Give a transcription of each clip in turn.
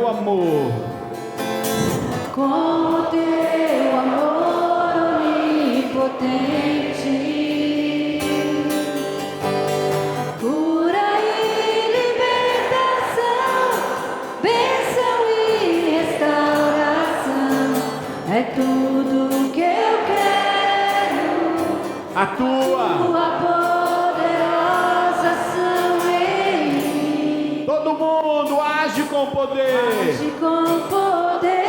teu amor. Com o teu amor onipotente, cura e libertação, bênção e restauração, é tudo que eu quero. A tua poderosa ação em mim. Todo mundo age com poder. Age com poder.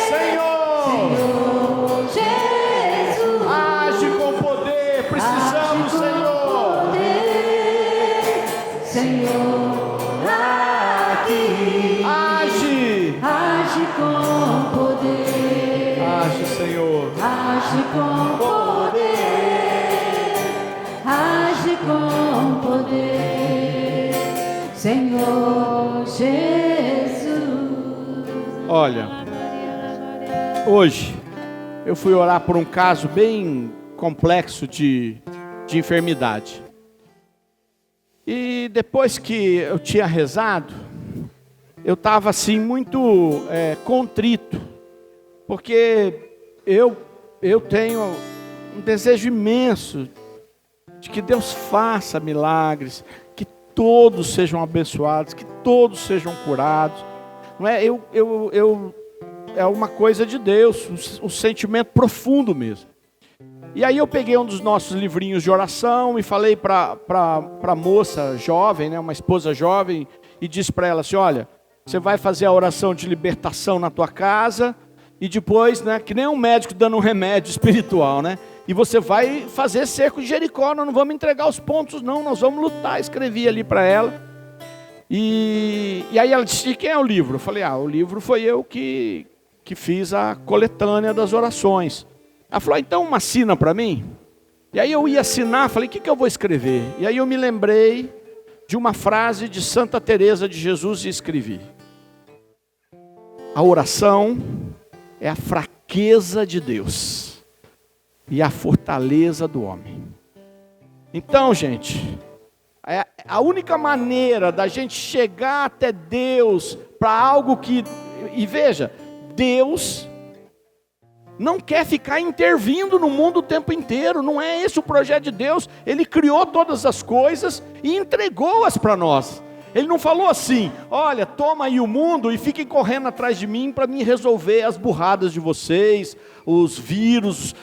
Senhor Jesus, age com poder, precisamos, Senhor. Poder. Senhor, aqui. Age com poder. Age, Senhor. Age com poder. Age com poder. Senhor Jesus. Olha, hoje eu fui orar por um caso bem complexo de enfermidade. E depois que eu tinha rezado, eu estava assim muito contrito, porque eu tenho um desejo imenso de que Deus faça milagres, que todos sejam abençoados, que todos sejam curados. Não é? É uma coisa de Deus, um sentimento profundo mesmo. E aí eu peguei um dos nossos livrinhos de oração e falei para a moça jovem, né, uma esposa jovem, e disse para ela assim: olha, você vai fazer a oração de libertação na tua casa, e depois, né, que nem um médico dando um remédio espiritual, né? E você vai fazer cerco de Jericó, nós não vamos entregar os pontos não, nós vamos lutar. Escrevi ali para ela. E aí ela disse: quem é o livro? Eu falei: o livro foi eu que fiz a coletânea das orações. Ela falou: então assina para mim. E aí eu ia assinar, falei: o que eu vou escrever? E aí eu me lembrei de uma frase de Santa Teresa de Jesus e escrevi: a oração é a fraqueza de Deus e a fortaleza do homem. Então, gente, a única maneira da gente chegar até Deus para algo que... E veja, Deus não quer ficar intervindo no mundo o tempo inteiro. Não é esse o projeto de Deus. Ele criou todas as coisas e entregou-as para nós. Ele não falou assim: olha, toma aí o mundo e fiquem correndo atrás de mim para me resolver as burradas de vocês, os vírus,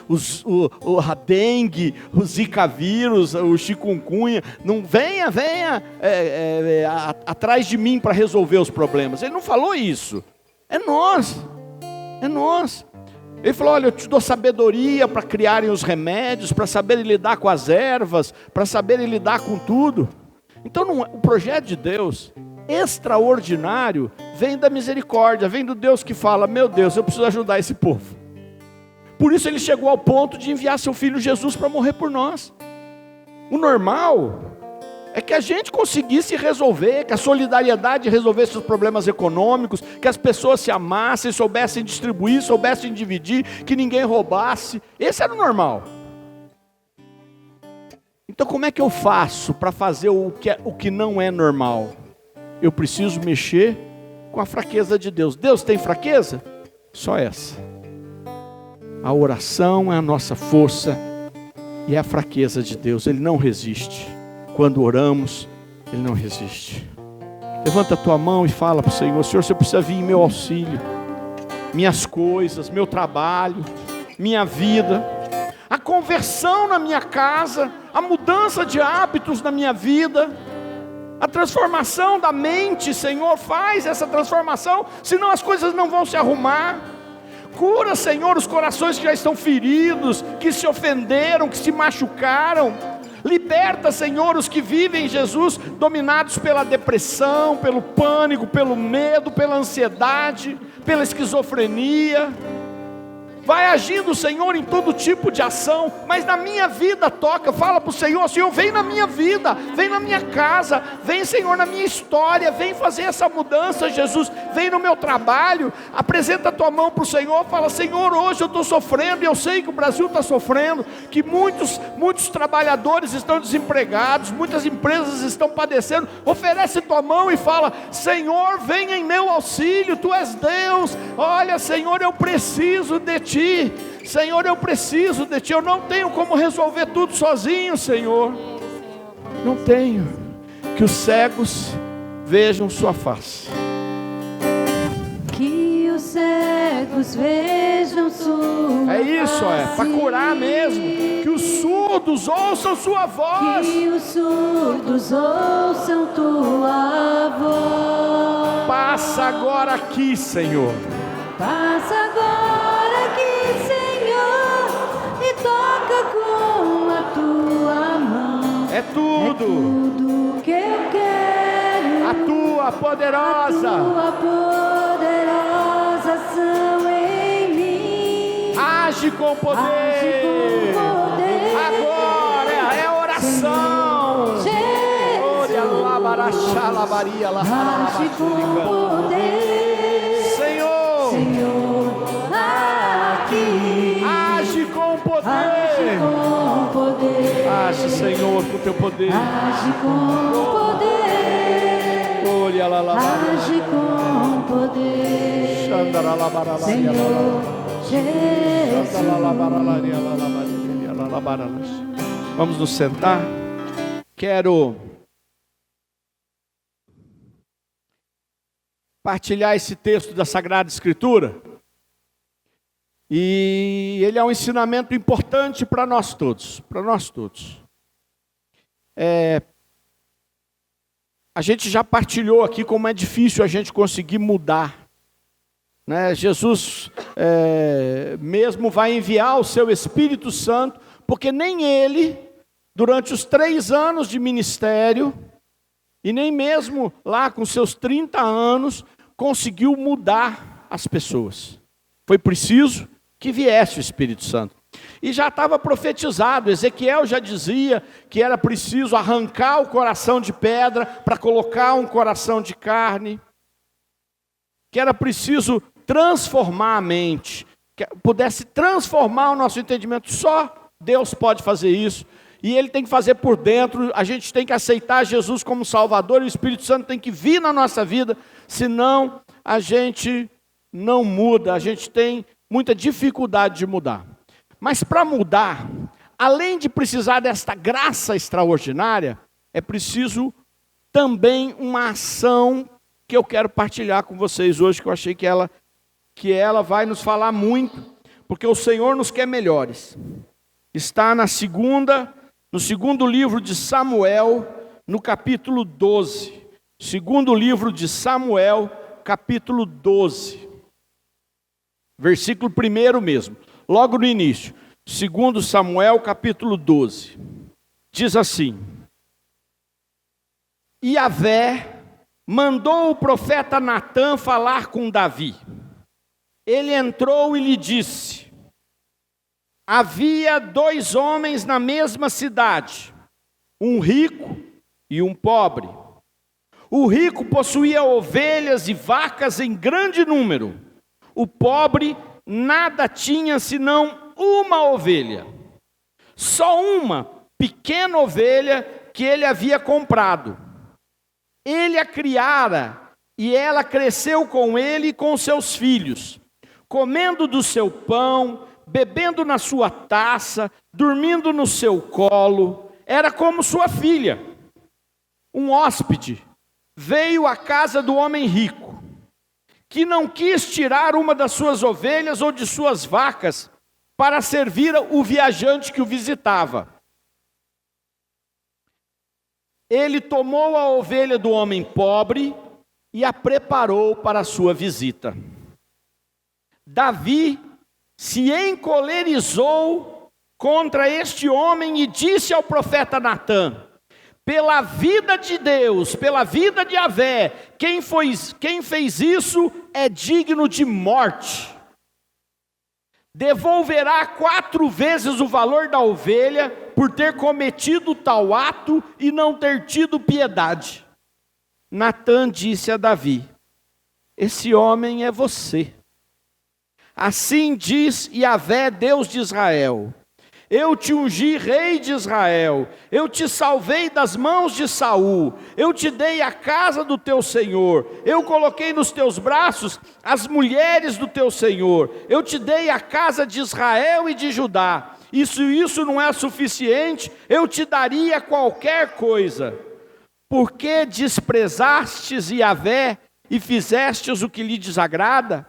a dengue, o zika vírus, o chikungunya. Não venha atrás de mim para resolver os problemas. Ele não falou isso. É nós. Ele falou: olha, eu te dou sabedoria para criarem os remédios, para saberem lidar com as ervas, para saberem lidar com tudo. Então o projeto de Deus, extraordinário, vem da misericórdia, vem do Deus que fala: meu Deus, eu preciso ajudar esse povo. Por isso ele chegou ao ponto de enviar seu filho Jesus para morrer por nós. O normal é que a gente conseguisse resolver, que a solidariedade resolvesse os problemas econômicos, que as pessoas se amassem, soubessem distribuir, soubessem dividir, que ninguém roubasse. Esse era o normal. Então como é que eu faço para fazer o que não é normal? Eu preciso mexer com a fraqueza de Deus. Deus tem fraqueza? Só essa. A oração é a nossa força e é a fraqueza de Deus. Ele não resiste. Quando oramos, Ele não resiste. Levanta a tua mão e fala para o Senhor: Senhor, você precisa vir em meu auxílio, minhas coisas, meu trabalho, minha vida, a conversão na minha casa, a mudança de hábitos na minha vida, a transformação da mente. Senhor, faz essa transformação, senão as coisas não vão se arrumar. Cura, Senhor, os corações que já estão feridos, que se ofenderam, que se machucaram. Liberta, Senhor, os que vivem, Jesus, dominados pela depressão, pelo pânico, pelo medo, pela ansiedade, pela esquizofrenia. Vai agindo, Senhor, em todo tipo de ação, mas na minha vida toca. Fala para o Senhor: Senhor, vem na minha vida, vem na minha casa, vem, Senhor, na minha história, vem fazer essa mudança, Jesus, vem no meu trabalho. Apresenta a tua mão para o Senhor, fala: Senhor, hoje eu estou sofrendo, e eu sei que o Brasil está sofrendo, que muitos trabalhadores estão desempregados, muitas empresas estão padecendo. Oferece tua mão e fala: Senhor, venha em meu auxílio, Tu és Deus. Olha, Senhor, eu preciso de Ti. Senhor, eu preciso de Ti. Eu não tenho como resolver tudo sozinho, Senhor. Não tenho. Que os cegos vejam Sua face. Que os cegos vejam Sua É isso, face. para curar mesmo. Que os surdos ouçam Sua voz. Que os surdos ouçam Tua voz. Passa agora aqui, Senhor. Passa agora aqui, Senhor, e toca com a Tua mão. É tudo. Tudo que eu quero. A Tua poderosa. Tua poderosa ação em mim. Age com poder. Age com poder. Agora é oração. Jesus. Age com poder. Senhor, Senhor, aqui. age com Age poder. com poder. Age, Senhor, com Teu poder. Age com poder. Olha lá, Age com poder. Senhor Jesus. Vamos nos sentar. Quero partilhar esse texto da Sagrada Escritura. E ele é um ensinamento importante para nós todos. Para nós todos. A gente já partilhou aqui como é difícil a gente conseguir mudar. Né? Jesus mesmo vai enviar o seu Espírito Santo, porque nem ele, durante os 3 anos de ministério, e nem mesmo lá com seus 30 anos, conseguiu mudar as pessoas. Foi preciso que viesse o Espírito Santo. E já estava profetizado, Ezequiel já dizia que era preciso arrancar o coração de pedra para colocar um coração de carne, que era preciso transformar a mente, que pudesse transformar o nosso entendimento. Só Deus pode fazer isso, e Ele tem que fazer por dentro. A gente tem que aceitar Jesus como Salvador, e o Espírito Santo tem que vir na nossa vida, senão a gente não muda, a gente tem muita dificuldade de mudar. Mas para mudar, além de precisar desta graça extraordinária, é preciso também uma ação que eu quero partilhar com vocês hoje, que eu achei que ela vai nos falar muito, porque o Senhor nos quer melhores. Está no segundo livro de Samuel, no capítulo 12. Segundo livro de Samuel, capítulo 12. Versículo 1 mesmo, logo no início. Segundo Samuel, capítulo 12. Diz assim: E Yahvé mandou o profeta Natã falar com Davi. Ele entrou e lhe disse: Havia 2 homens na mesma cidade, um rico e um pobre. O rico possuía ovelhas e vacas em grande número. O pobre nada tinha senão uma ovelha. Só uma pequena ovelha que ele havia comprado. Ele a criara e ela cresceu com ele e com seus filhos, comendo do seu pão, bebendo na sua taça, dormindo no seu colo. Era como sua filha. Um hóspede veio à casa do homem rico, que não quis tirar uma das suas ovelhas ou de suas vacas para servir o viajante que o visitava. Ele tomou a ovelha do homem pobre e a preparou para a sua visita. Davi se encolerizou contra este homem e disse ao profeta Natã: Pela vida de Deus, pela vida de Yahvé, quem fez isso é digno de morte. Devolverá 4 vezes o valor da ovelha por ter cometido tal ato e não ter tido piedade. Natã disse a Davi: Esse homem é você. Assim diz Yahvé, Deus de Israel: Eu te ungi rei de Israel, eu te salvei das mãos de Saul, eu te dei a casa do teu Senhor, eu coloquei nos teus braços as mulheres do teu Senhor, eu te dei a casa de Israel e de Judá. E se isso não é suficiente, eu te daria qualquer coisa. Por que desprezastes Yahvé e fizestes o que lhe desagrada?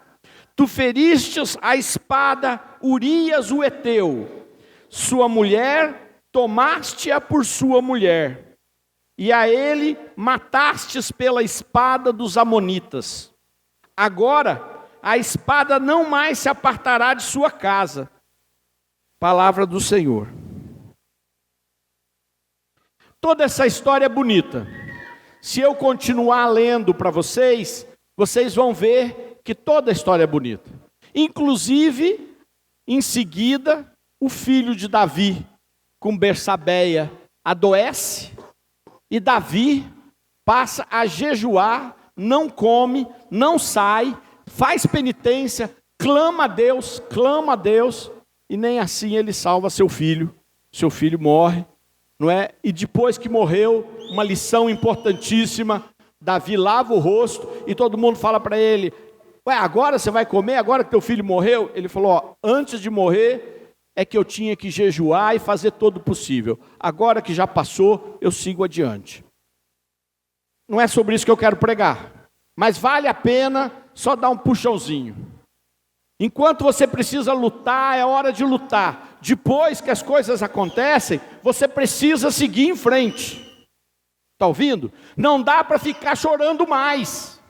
Tu feristes a espada Urias o Heteu, sua mulher, tomaste-a por sua mulher, e a ele matastes pela espada dos amonitas. Agora a espada não mais se apartará de sua casa. Palavra do Senhor. Toda essa história é bonita. Se eu continuar lendo para vocês, vocês vão ver que toda a história é bonita. Inclusive, em seguida, o filho de Davi, com Bersabeia, adoece, e Davi passa a jejuar, não come, não sai, faz penitência, clama a Deus, e nem assim ele salva seu filho morre, não é? E depois que morreu, uma lição importantíssima, Davi lava o rosto, e todo mundo fala para ele, ué, agora você vai comer, agora que teu filho morreu? Ele falou, ó, antes de morrer, é que eu tinha que jejuar e fazer todo o possível. Agora que já passou, eu sigo adiante. Não é sobre isso que eu quero pregar, mas vale a pena só dar um puxãozinho. Enquanto você precisa lutar, é hora de lutar. Depois que as coisas acontecem, você precisa seguir em frente. Está ouvindo? Não dá para ficar chorando mais.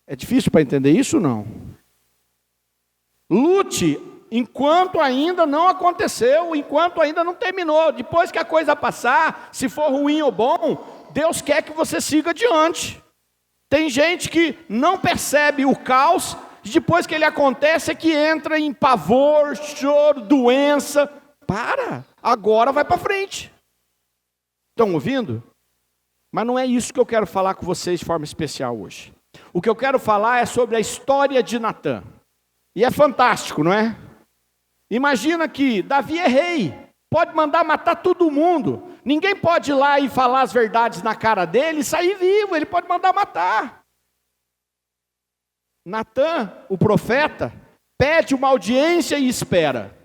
É difícil para entender isso ou não? Lute enquanto ainda não aconteceu, enquanto ainda não terminou. Depois que a coisa passar, se for ruim ou bom, Deus quer que você siga adiante. Tem gente que não percebe o caos, depois que ele acontece é que entra em pavor, choro, doença. Agora vai para frente. Estão ouvindo? Mas não é isso que eu quero falar com vocês de forma especial hoje. O que eu quero falar é sobre a história de Natã. E é fantástico, não é? Imagina que Davi é rei, pode mandar matar todo mundo. Ninguém pode ir lá e falar as verdades na cara dele e sair vivo, ele pode mandar matar. Natã, o profeta, pede uma audiência e espera.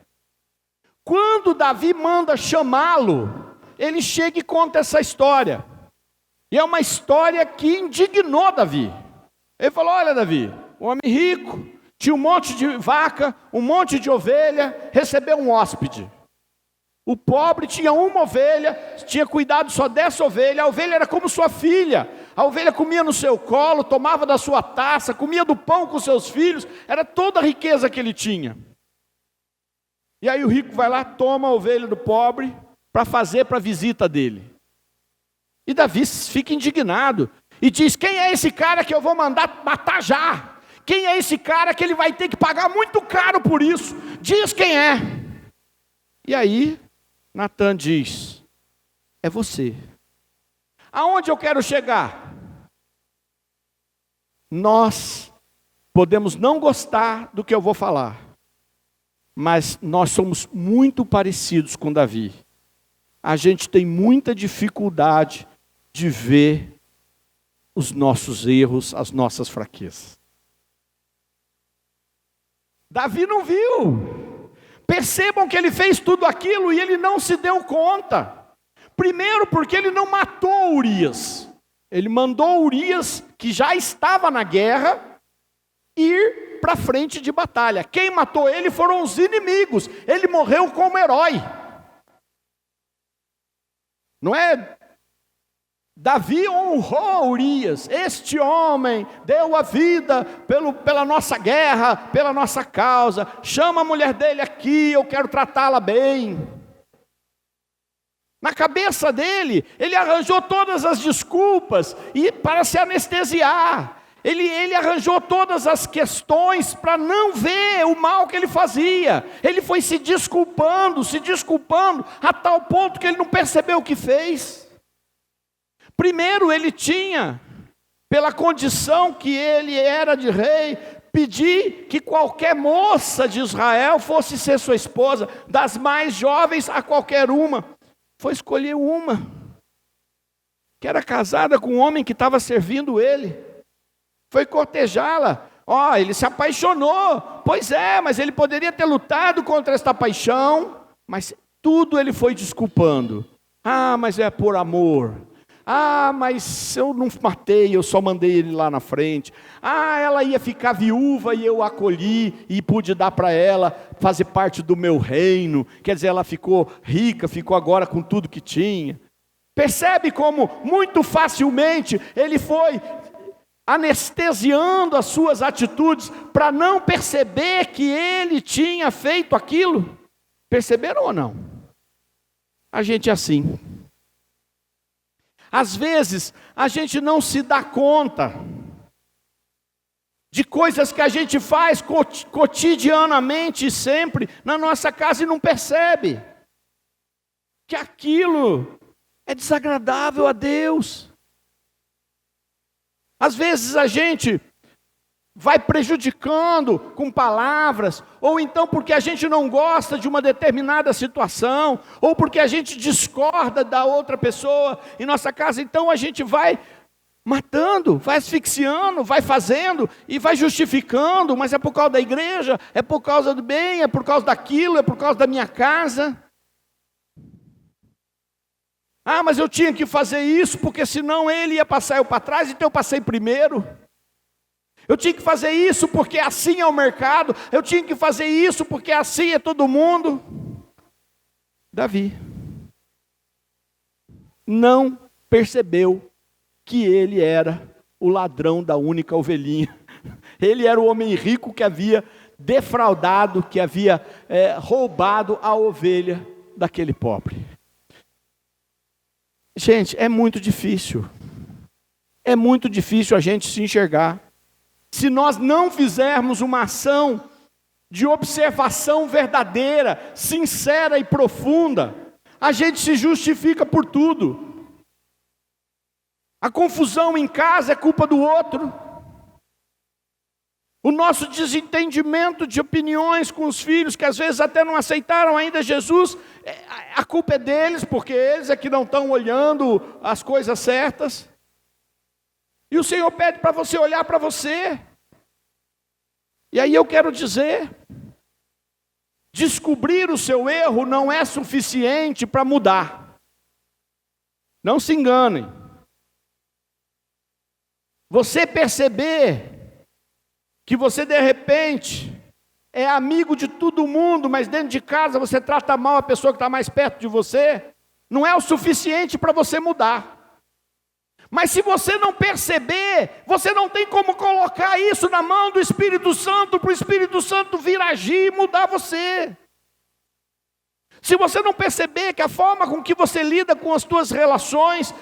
Quando Davi manda chamá-lo, ele chega e conta essa história. E é uma história que indignou Davi. Ele falou, olha Davi, um homem rico, tinha um monte de vaca, um monte de ovelha, recebeu um hóspede. O pobre tinha uma ovelha, tinha cuidado só dessa ovelha, a ovelha era como sua filha. A ovelha comia no seu colo, tomava da sua taça, comia do pão com seus filhos, era toda a riqueza que ele tinha. E aí o rico vai lá, toma a ovelha do pobre, para fazer para a visita dele. E Davi fica indignado, e diz, quem é esse cara que eu vou mandar matar já? Quem é esse cara que ele vai ter que pagar muito caro por isso? Diz quem é. E aí, Natã diz, é você. Aonde eu quero chegar? Nós podemos não gostar do que eu vou falar, mas nós somos muito parecidos com Davi. A gente tem muita dificuldade de ver os nossos erros, as nossas fraquezas. Davi não viu. Percebam que ele fez tudo aquilo e ele não se deu conta. Primeiro porque ele não matou Urias. Ele mandou Urias, que já estava na guerra, ir para a frente de batalha. Quem matou ele foram os inimigos. Ele morreu como herói. Não é? Davi honrou Urias. Este homem deu a vida pela nossa guerra, pela nossa causa. Chama a mulher dele aqui, eu quero tratá-la bem. Na cabeça dele, ele arranjou todas as desculpas para se anestesiar. Ele arranjou todas as questões para não ver o mal que ele fazia. Ele foi se desculpando, a tal ponto que ele não percebeu o que fez. Primeiro ele tinha pela condição que ele era de rei, pedir que qualquer moça de Israel fosse ser sua esposa, das mais jovens a qualquer uma. Foi escolher uma, que era casada com um homem que estava servindo ele. Foi cortejá-la. Ele se apaixonou. Pois é, mas ele poderia ter lutado contra esta paixão, mas tudo ele foi desculpando. Mas é por amor. Mas eu não matei, eu só mandei ele lá na frente. Ela ia ficar viúva e eu acolhi e pude dar para ela fazer parte do meu reino. Quer dizer, ela ficou rica, ficou agora com tudo que tinha. Percebe como muito facilmente ele foi anestesiando as suas atitudes para não perceber que ele tinha feito aquilo? Perceberam ou não? A gente é assim. Às vezes, a gente não se dá conta de coisas que a gente faz cotidianamente, sempre, na nossa casa e não percebe que aquilo é desagradável a Deus. Às vezes a gente vai prejudicando com palavras, ou então porque a gente não gosta de uma determinada situação, ou porque a gente discorda da outra pessoa em nossa casa, então a gente vai matando, vai asfixiando, vai fazendo e vai justificando, mas é por causa da igreja, é por causa do bem, é por causa daquilo, é por causa da minha casa. Mas eu tinha que fazer isso, porque senão ele ia passar eu para trás, então eu passei primeiro. Eu tinha que fazer isso porque assim é o mercado. Eu tinha que fazer isso porque assim é todo mundo. Davi não percebeu que ele era o ladrão da única ovelhinha. Ele era o homem rico que havia defraudado, que havia roubado a ovelha daquele pobre. Gente, é muito difícil. É muito difícil a gente se enxergar. Se nós não fizermos uma ação de observação verdadeira, sincera e profunda, a gente se justifica por tudo. A confusão em casa é culpa do outro. O nosso desentendimento de opiniões com os filhos, que às vezes até não aceitaram ainda Jesus, a culpa é deles, porque eles é que não estão olhando as coisas certas. E o Senhor pede para você olhar para você. E aí eu quero dizer, descobrir o seu erro não é suficiente para mudar. Não se enganem. Você perceber que você de repente é amigo de todo mundo, mas dentro de casa você trata mal a pessoa que está mais perto de você, não é o suficiente para você mudar. Mas se você não perceber, você não tem como colocar isso na mão do Espírito Santo, para o Espírito Santo vir agir e mudar você. Se você não perceber que a forma com que você lida com as suas relações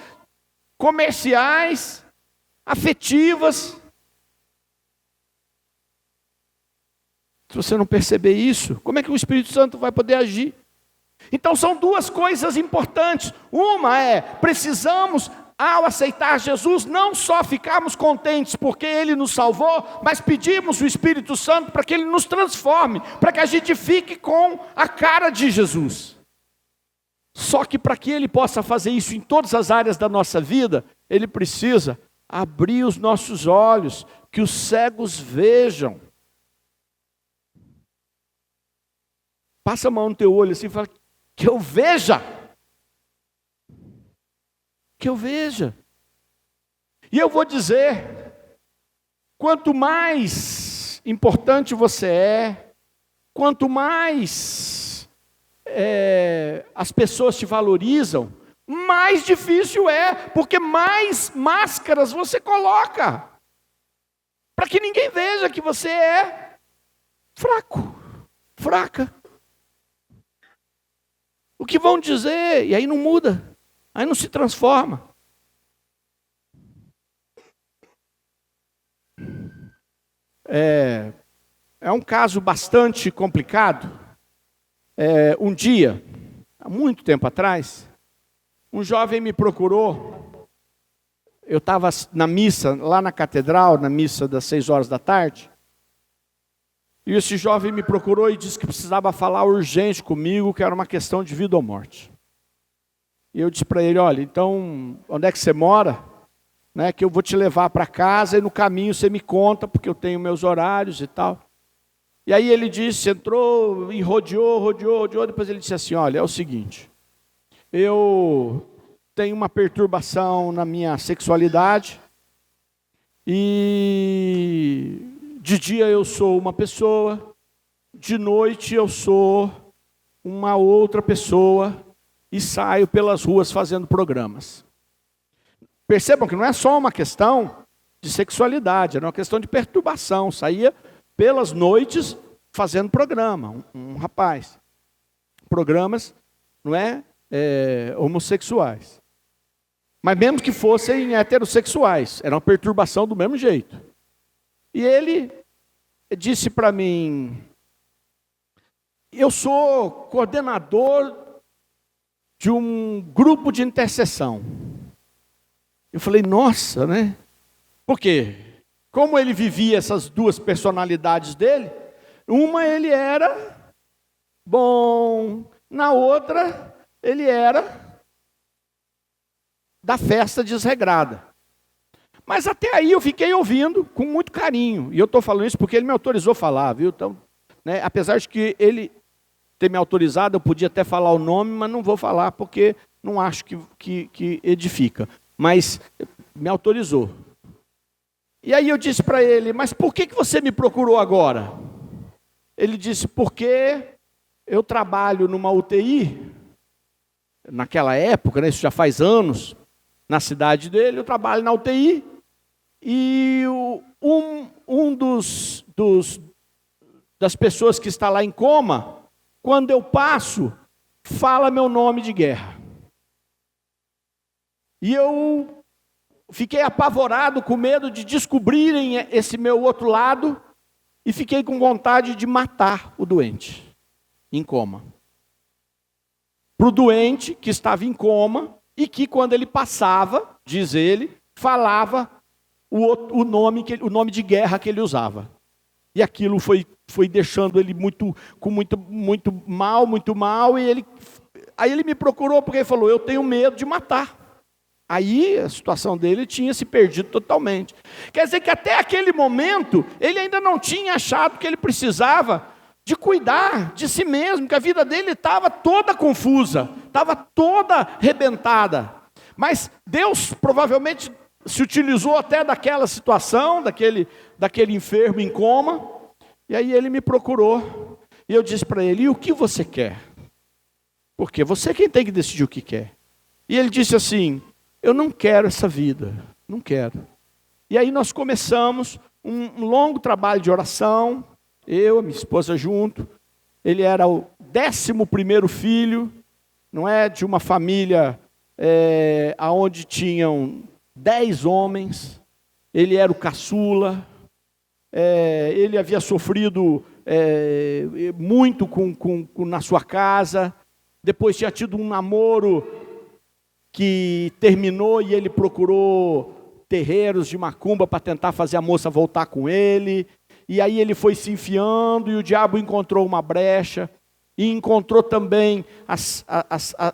comerciais, afetivas, se você não perceber isso, como é que o Espírito Santo vai poder agir? Então são duas coisas importantes. Uma é, precisamos, ao aceitar Jesus, não só ficarmos contentes porque Ele nos salvou, mas pedimos o Espírito Santo para que Ele nos transforme, para que a gente fique com a cara de Jesus. Só que para que Ele possa fazer isso em todas as áreas da nossa vida, Ele precisa abrir os nossos olhos, que os cegos vejam. Passa a mão no teu olho assim e fala, que eu veja. Que eu veja. E eu vou dizer, quanto mais importante você é, quanto mais as pessoas te valorizam, mais difícil é, porque mais máscaras você coloca, para que ninguém veja que você é fraco, fraca. O que vão dizer? E aí não muda. Aí não se transforma. É um caso bastante complicado. Um dia, há muito tempo atrás, um jovem me procurou eu estava na missa, lá na catedral, na missa das 6 horas da tarde, e esse jovem me procurou e disse que precisava falar urgente comigo, que era uma questão de vida ou morte. E eu disse para ele, olha, então, onde é que você mora? Né, que eu vou te levar para casa e no caminho você me conta, porque eu tenho meus horários e tal. E aí ele disse, entrou e rodeou, depois ele disse assim, olha, é o seguinte, eu tenho uma perturbação na minha sexualidade, e de dia eu sou uma pessoa, de noite eu sou uma outra pessoa, e saio pelas ruas fazendo programas. Percebam que não é só uma questão de sexualidade, era uma questão de perturbação, saía pelas noites fazendo programa, um rapaz. Programas, não é, homossexuais. Mas mesmo que fossem heterossexuais, era uma perturbação do mesmo jeito. E ele disse para mim, eu sou coordenador de um grupo de intercessão. Eu falei, nossa, né? Por quê? Como ele vivia essas duas personalidades dele, uma ele era bom, na outra ele era da festa desregrada. Mas até aí eu fiquei ouvindo com muito carinho. E eu estou falando isso porque ele me autorizou a falar, viu? Então, né, apesar de que ele ter me autorizado, eu podia até falar o nome, mas não vou falar porque não acho que edifica. Mas me autorizou. E aí eu disse para ele, mas por que você me procurou agora? Ele disse, porque eu trabalho numa UTI, naquela época, né, isso já faz anos, na cidade dele, eu trabalho na UTI, e das pessoas que está lá em coma, quando eu passo, fala meu nome de guerra. E eu fiquei apavorado, com medo de descobrirem esse meu outro lado, e fiquei com vontade de matar o doente, em coma. Para o doente que estava em coma, e que quando ele passava, diz ele, falava o nome de guerra que ele usava. E aquilo foi deixando ele muito mal, e aí ele me procurou porque ele falou, eu tenho medo de matar. Aí a situação dele tinha se perdido totalmente. Quer dizer que até aquele momento, ele ainda não tinha achado que ele precisava de cuidar de si mesmo, que a vida dele estava toda confusa, estava toda arrebentada. Mas Deus provavelmente se utilizou até daquela situação, daquele enfermo em coma, e aí ele me procurou, e eu disse para ele, e o que você quer? Porque você é quem tem que decidir o que quer. E ele disse assim, eu não quero essa vida, não quero. E aí nós começamos um longo trabalho de oração, eu, a minha esposa junto. Ele era o 11º filho, não é, de uma família onde tinham 10 homens. Ele era o caçula. Ele havia sofrido muito na sua casa. Depois tinha tido um namoro que terminou e ele procurou terreiros de macumba para tentar fazer a moça voltar com ele. E aí ele foi se enfiando e o diabo encontrou uma brecha. E encontrou também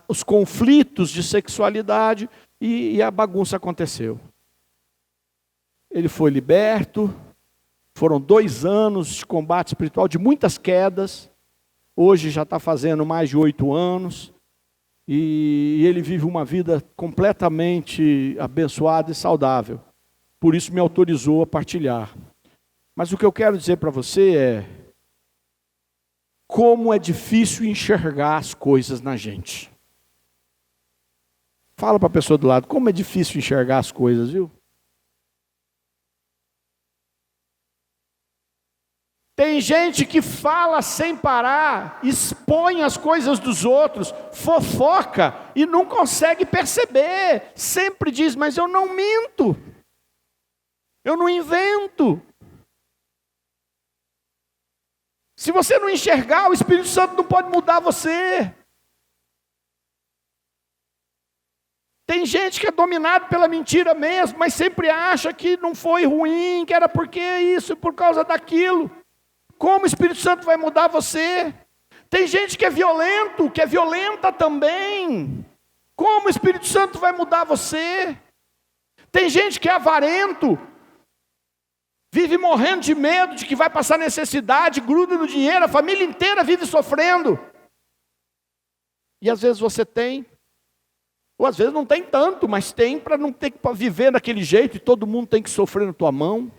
os conflitos de sexualidade e a bagunça aconteceu. Ele foi liberto. Foram 2 anos de combate espiritual, de muitas quedas. Hoje já está fazendo mais de 8 anos. E ele vive uma vida completamente abençoada e saudável. Por isso me autorizou a partilhar. Mas o que eu quero dizer para você é como é difícil enxergar as coisas na gente. Fala para a pessoa do lado, como é difícil enxergar as coisas, viu? Tem gente que fala sem parar, expõe as coisas dos outros, fofoca e não consegue perceber. Sempre diz, mas eu não minto, eu não invento. Se você não enxergar, o Espírito Santo não pode mudar você. Tem gente que é dominado pela mentira mesmo, mas sempre acha que não foi ruim, que era porque isso, por causa daquilo. Como o Espírito Santo vai mudar você? Tem gente que é violento, que é violenta também. Como o Espírito Santo vai mudar você? Tem gente que é avarento, vive morrendo de medo de que vai passar necessidade, gruda no dinheiro, a família inteira vive sofrendo. E às vezes você tem, ou às vezes não tem tanto, mas tem para não ter que viver daquele jeito e todo mundo tem que sofrer na tua mão.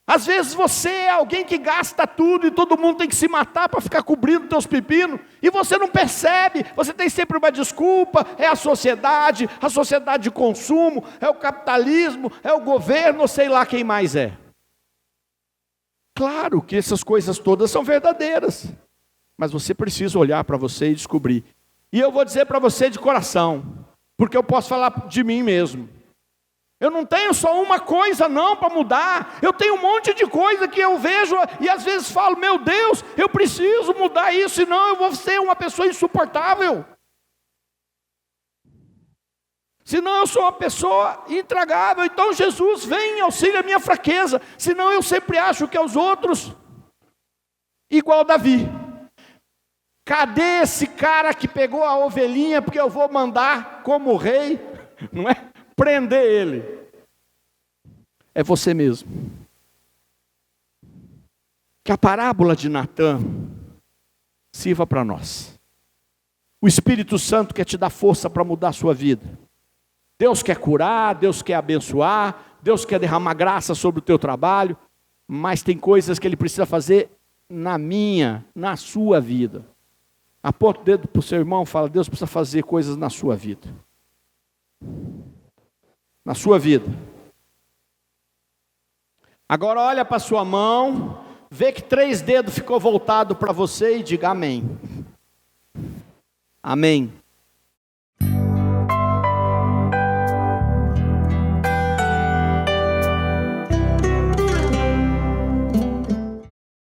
Às vezes você é alguém que gasta tudo e todo mundo tem que se matar para ficar cobrindo teus pepinos, e você não percebe, você tem sempre uma desculpa, é a sociedade de consumo, é o capitalismo, é o governo, sei lá quem mais é. Claro que essas coisas todas são verdadeiras, mas você precisa olhar para você e descobrir. E eu vou dizer para você de coração, porque eu posso falar de mim mesmo. Eu não tenho só uma coisa não para mudar, eu tenho um monte de coisa que eu vejo e às vezes falo, meu Deus, eu preciso mudar isso, senão eu vou ser uma pessoa insuportável. Senão eu sou uma pessoa intragável. Então Jesus vem e auxilia a minha fraqueza, senão eu sempre acho que aos outros, igual Davi. Cadê esse cara que pegou a ovelhinha, porque eu vou mandar como rei, não é? Prender ele. É você mesmo. Que a parábola de Natã sirva para nós. O Espírito Santo quer te dar força para mudar a sua vida. Deus quer curar, Deus quer abençoar, Deus quer derramar graça sobre o teu trabalho, mas tem coisas que Ele precisa fazer na sua vida. Aponta o dedo para o seu irmão e fala, Deus precisa fazer coisas na sua vida. Na sua vida. Agora olha para a sua mão, vê que 3 dedos ficou voltado para você e diga amém. Amém.